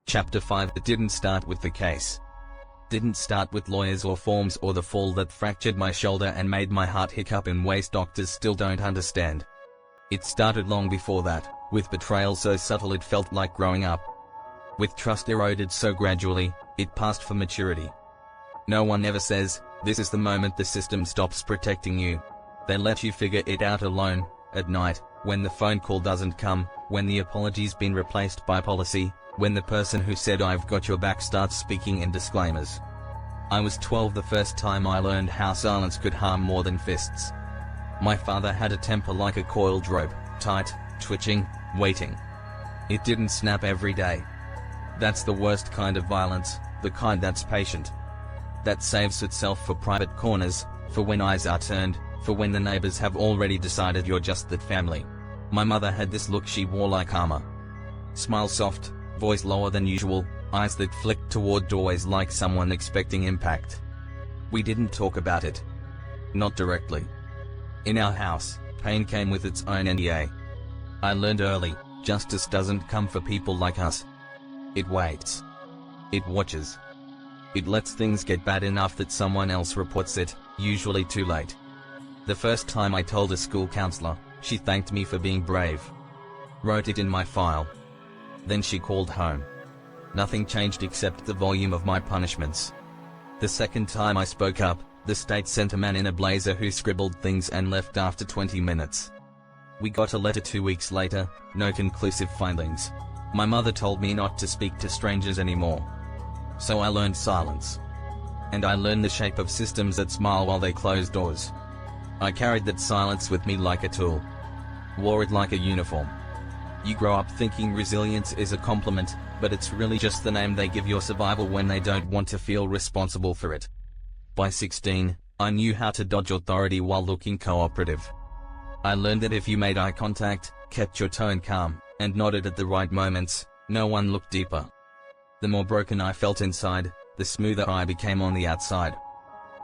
Chapter 5. It didn't start with the case. Didn't start with lawyers or forms or the fall that fractured my shoulder and made my heart hiccup in ways doctors still don't understand. It started long before that, with betrayal so subtle it felt like growing up. With trust eroded so gradually, it passed for maturity. No one ever says, this is the moment the system stops protecting you. They let you figure it out alone, at night, when the phone call doesn't come, when the apology's been replaced by policy, when the person who said I've got your back starts speaking in disclaimers. I was 12 the first time I learned how silence could harm more than fists. My father had a temper like a coiled rope, tight, twitching, waiting. It didn't snap every day. That's the worst kind of violence, the kind that's patient. That saves itself for private corners, for when eyes are turned, for when the neighbors have already decided you're just that family. My mother had this look she wore like armor. Smile soft, voice lower than usual, eyes that flicked toward doorways like someone expecting impact. We didn't talk about it. Not directly. In our house, pain came with its own NDA. I learned early, justice doesn't come for people like us. It waits. It watches. It lets things get bad enough that someone else reports it, usually too late. The first time I told a school counselor, she thanked me for being brave. Wrote it in my file. Then she called home. Nothing changed except the volume of my punishments. The second time I spoke up, the state sent a man in a blazer who scribbled things and left after 20 minutes. We got a letter 2 weeks later, no conclusive findings. My mother told me not to speak to strangers anymore. So I learned silence. And I learned the shape of systems that smile while they close doors. I carried that silence with me like a tool. Wore it like a uniform. You grow up thinking resilience is a compliment, but it's really just the name they give your survival when they don't want to feel responsible for it. By 16, I knew how to dodge authority while looking cooperative. I learned that if you made eye contact, kept your tone calm, and nodded at the right moments, no one looked deeper. The more broken I felt inside, the smoother I became on the outside.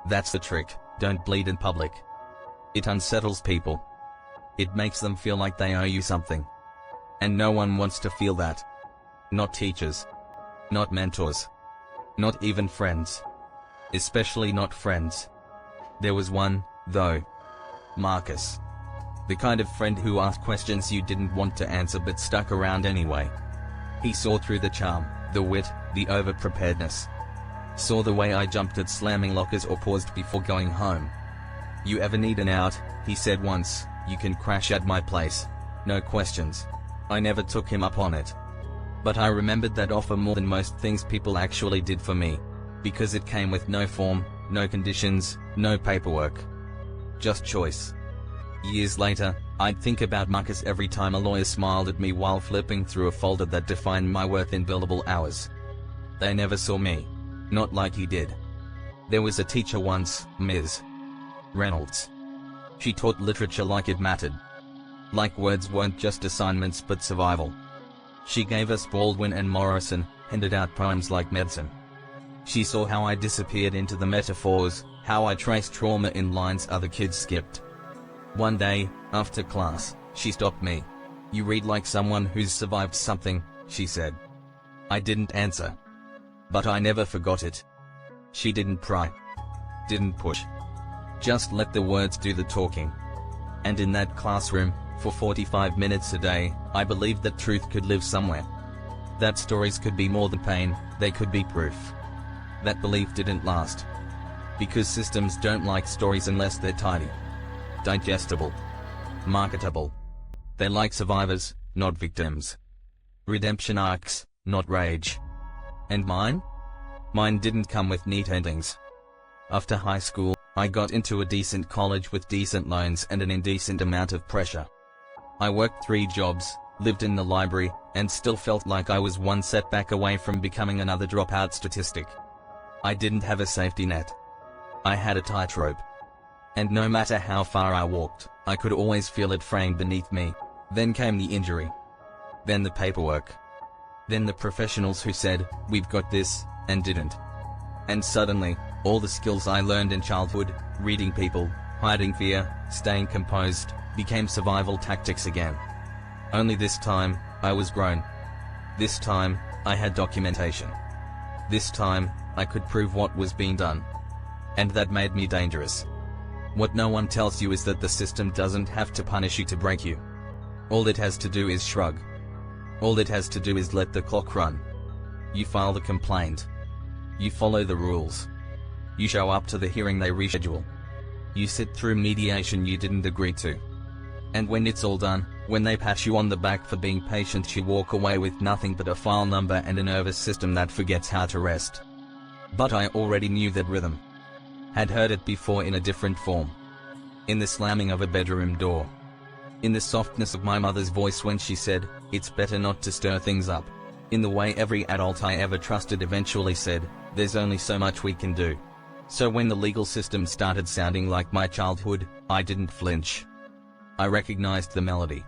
That's the trick, don't bleed in public. It unsettles people. It makes them feel like they owe you something. And no one wants to feel that. Not teachers. Not mentors. Not even friends. Especially not friends. There was one, though. Marcus. The kind of friend who asked questions you didn't want to answer but stuck around anyway. He saw through the charm, the wit, the over-preparedness. Saw the way I jumped at slamming lockers or paused before going home. You ever need an out, he said once, you can crash at my place. No questions. I never took him up on it. But I remembered that offer more than most things people actually did for me. Because it came with no form, no conditions, no paperwork. Just choice. Years later, I'd think about Marcus every time a lawyer smiled at me while flipping through a folder that defined my worth in billable hours. They never saw me. Not like he did. There was a teacher once, Ms. Reynolds. She taught literature like it mattered. Like words weren't just assignments but survival. She gave us Baldwin and Morrison, handed out poems like medicine. She saw how I disappeared into the metaphors, how I traced trauma in lines other kids skipped. One day, after class, she stopped me. You read like someone who's survived something, she said. I didn't answer. But I never forgot it. She didn't pry. Didn't push. Just let the words do the talking. And in that classroom, for 45 minutes a day, I believed that truth could live somewhere. That stories could be more than pain, they could be proof. That belief didn't last. Because systems don't like stories unless they're tidy. Digestible. Marketable. They like survivors, not victims. Redemption arcs, not rage. And mine? Mine didn't come with neat endings. After high school, I got into a decent college with decent loans and an indecent amount of pressure. I worked 3 jobs, lived in the library, and still felt like I was one setback away from becoming another dropout statistic. I didn't have a safety net. I had a tightrope. And no matter how far I walked, I could always feel it fraying beneath me. Then came the injury. Then the paperwork. Then the professionals who said, "We've got this," and didn't. And suddenly, all the skills I learned in childhood, reading people, hiding fear, staying composed, became survival tactics again. Only this time, I was grown. This time, I had documentation. This time, I could prove what was being done. And that made me dangerous. What no one tells you is that the system doesn't have to punish you to break you. All it has to do is shrug. All it has to do is let the clock run. You file the complaint. You follow the rules. You show up to the hearing they reschedule. You sit through mediation you didn't agree to. And when it's all done, when they pat you on the back for being patient, you walk away with nothing but a file number and a nervous system that forgets how to rest. But I already knew that rhythm. Had heard it before in a different form. In the slamming of a bedroom door. In the softness of my mother's voice when she said, "It's better not to stir things up." In the way every adult I ever trusted eventually said, "There's only so much we can do." So when the legal system started sounding like my childhood, I didn't flinch. I recognized the melody.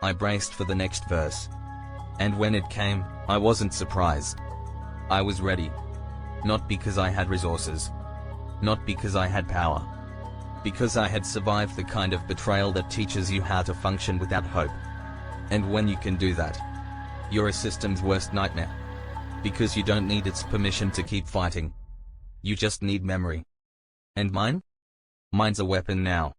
I braced for the next verse. And when it came, I wasn't surprised. I was ready. Not because I had resources. Not because I had power. Because I had survived the kind of betrayal that teaches you how to function without hope. And when you can do that, you're a system's worst nightmare. Because you don't need its permission to keep fighting. You just need memory. And mine? Mine's a weapon now.